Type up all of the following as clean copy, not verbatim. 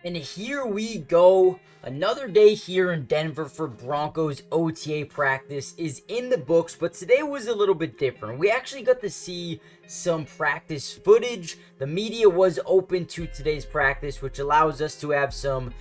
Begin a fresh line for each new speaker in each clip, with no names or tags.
And here we go. Another day here in Denver for Broncos OTA practice is in the books, but today was a little bit different. We actually got to see some practice footage. The media was open to today's practice, which allows us to have some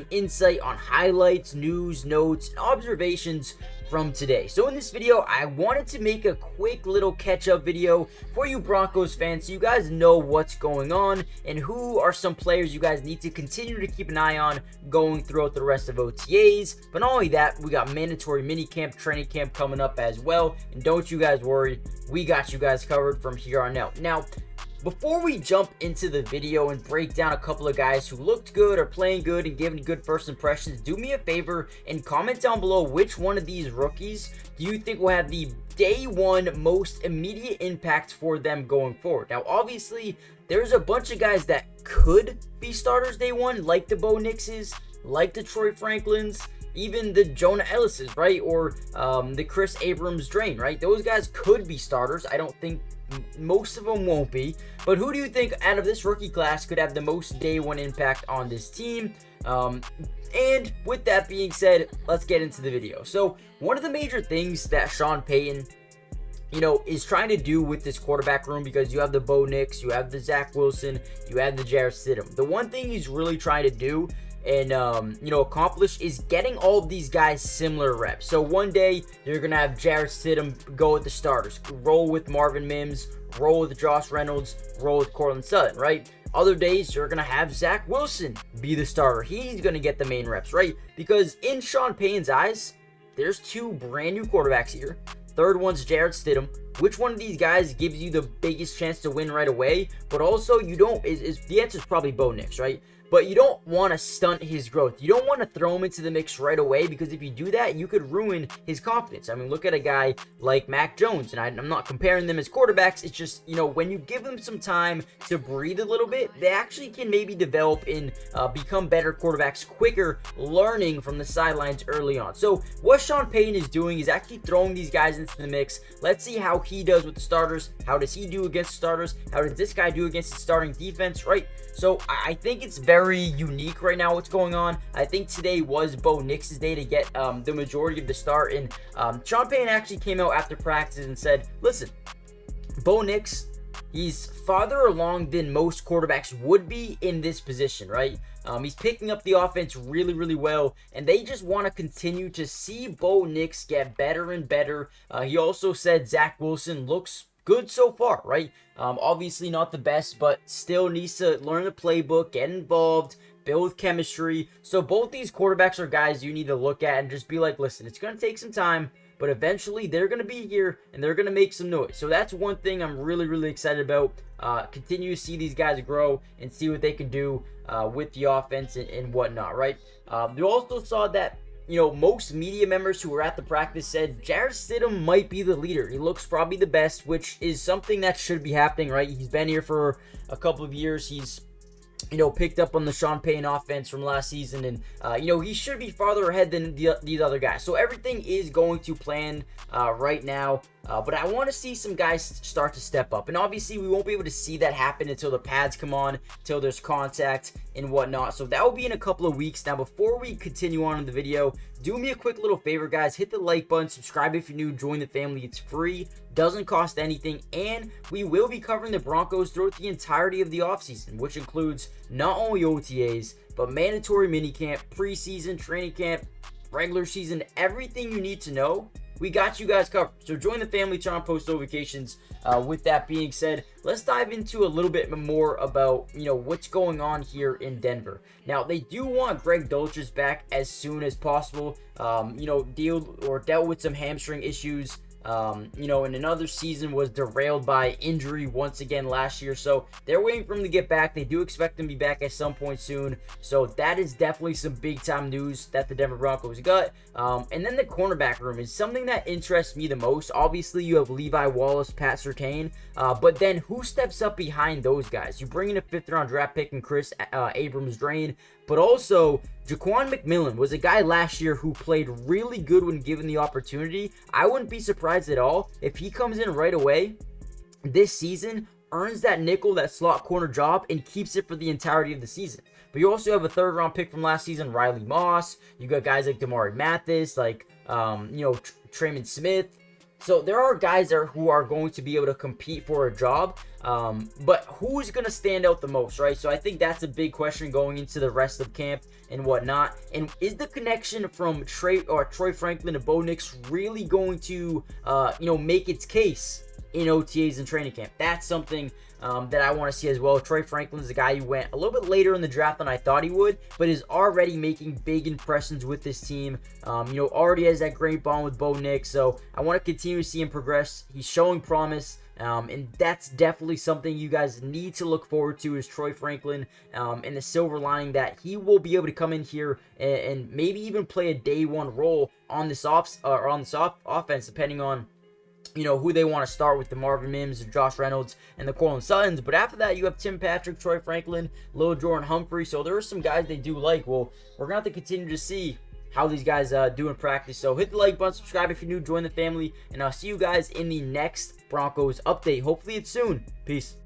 insight on highlights, news, notes, and observations from today. So in this video, I wanted to make a quick little catch-up video for you Broncos fans so you guys know what's going on and who are some players you guys need to continue to keep an eye on going throughout the rest of OTAs. But not only that, we got mandatory minicamp, training camp coming up as well. And don't you guys worry, we got you guys covered from here on out. Now, before we jump into the video and break down a couple of guys who looked good or playing good and giving good first impressions, do me a favor and comment down below which one of these rookies do you think will have the day one most immediate impact for them going forward. Now, obviously, there's a bunch of guys that could be starters day one, like the Bo Nixes, like the Troy Franklins, even the Jonah Ellises, right? Or the Chris Abrams drain, right? Those guys could be starters. I don't think most of them won't be. But who do you think out of this rookie class could have the most day one impact on this team? And with that being said, let's get into the video. So one of the major things that Sean Payton is trying to do with this quarterback room, because you have the Bo Nix, you have the Zach Wilson, you have the Jarrett Stidham. The one thing he's really trying to do and accomplish is getting all of these guys similar reps. So one day you're gonna have Jarrett Stidham go with the starters, roll with Marvin Mims, roll with Josh Reynolds, roll with Cortland Sutton, right? Other days you're gonna have Zach Wilson be the starter. He's gonna get the main reps, right? Because in Sean Payton's eyes, there's two brand new quarterbacks here. Third one's Jarrett Stidham. Which one of these guys gives you the biggest chance to win right away? But also, you don't. The answer is probably Bo Nix, right? But you don't want to stunt his growth. You don't want to throw him into the mix right away, because if you do that, you could ruin his confidence. I mean, look at a guy like Mac Jones, and I'm not comparing them as quarterbacks. It's just, when you give them some time to breathe a little bit, they actually can maybe develop and become better quarterbacks quicker, learning from the sidelines early on. So what Sean Payton is doing is actually throwing these guys into the mix. Let's see how he does with the starters. How does he do against the starters? How does this guy do against the starting defense, right? So I think it's very unique right now what's going on. I think today was Bo Nix's day to get the majority of the start, and Sean Payton actually came out after practice and said, listen, Bo Nix, he's farther along than most quarterbacks would be in this position, right? He's picking up the offense really, really well, and they just want to continue to see Bo Nix get better and better. He also said Zach Wilson looks good so far, right? Obviously not the best, but still needs to learn the playbook, get involved, build chemistry. So both these quarterbacks are guys you need to look at and just be like, listen, it's going to take some time, but eventually they're going to be here and they're going to make some noise. So that's one thing I'm really, really excited about. Continue to see these guys grow and see what they can do with the offense and whatnot, right? You also saw that most media members who were at the practice said Jarrett Stidham might be the leader. He looks probably the best, which is something that should be happening, right? He's been here for a couple of years. He's picked up on the Sean Payton offense from last season, and he should be farther ahead than these other guys. So everything is going to plan right now, but I want to see some guys start to step up, and obviously we won't be able to see that happen until the pads come on, until there's contact and whatnot. So that will be in a couple of weeks. Now, before we continue on in the video, do me a quick little favor, guys. Hit the like button, subscribe if you're new, join the family. It's free, doesn't cost anything, and we will be covering the Broncos throughout the entirety of the offseason, which includes not only OTAs, but mandatory minicamp, preseason, training camp, regular season, everything you need to know. We got you guys covered. So join the family, turn on post notifications. With that being said, let's dive into a little bit more about what's going on here in Denver. Now, they do want Greg Dulcich back as soon as possible. Dealt with some hamstring issues. And another season was derailed by injury once again last year. So they're waiting for him to get back. They do expect him to be back at some point soon. So that is definitely some big time news that the Denver Broncos got. And then the cornerback room is something that interests me the most. Obviously, you have Levi Wallace, Pat Surtain, but then who steps up behind those guys? You bring in a 5th round draft pick and Chris Abrams drain, but also Jaquan McMillan was a guy last year who played really good when given the opportunity. I wouldn't be surprised at all if he comes in right away this season, earns that nickel, that slot corner job, and keeps it for the entirety of the season. But you also have a third-round pick from last season, Riley Moss. You got guys like Damari Mathis, like, Trayman Smith. So there are guys there who are going to be able to compete for a job, but who's going to stand out the most, right? So I think that's a big question going into the rest of camp and whatnot. And is the connection from Troy Franklin to Bo Nix really going to, make its case in OTAs and training camp? That's something that I want to see as well. Troy Franklin is a guy who went a little bit later in the draft than I thought he would, but is already making big impressions with this team. Already has that great bond with Bo Nix, so I want to continue to see him progress. He's showing promise, and that's definitely something you guys need to look forward to, is Troy Franklin, and the silver lining that he will be able to come in here and maybe even play a day one role on this offense, depending on who they want to start with, the Marvin Mims, Josh Reynolds, and the Cortland Suttons. But after that, you have Tim Patrick, Troy Franklin, Lil Jordan Humphrey. So there are some guys they do like. Well, we're going to have to continue to see how these guys do in practice. So hit the like button, subscribe if you're new, join the family, and I'll see you guys in the next Broncos update. Hopefully it's soon. Peace.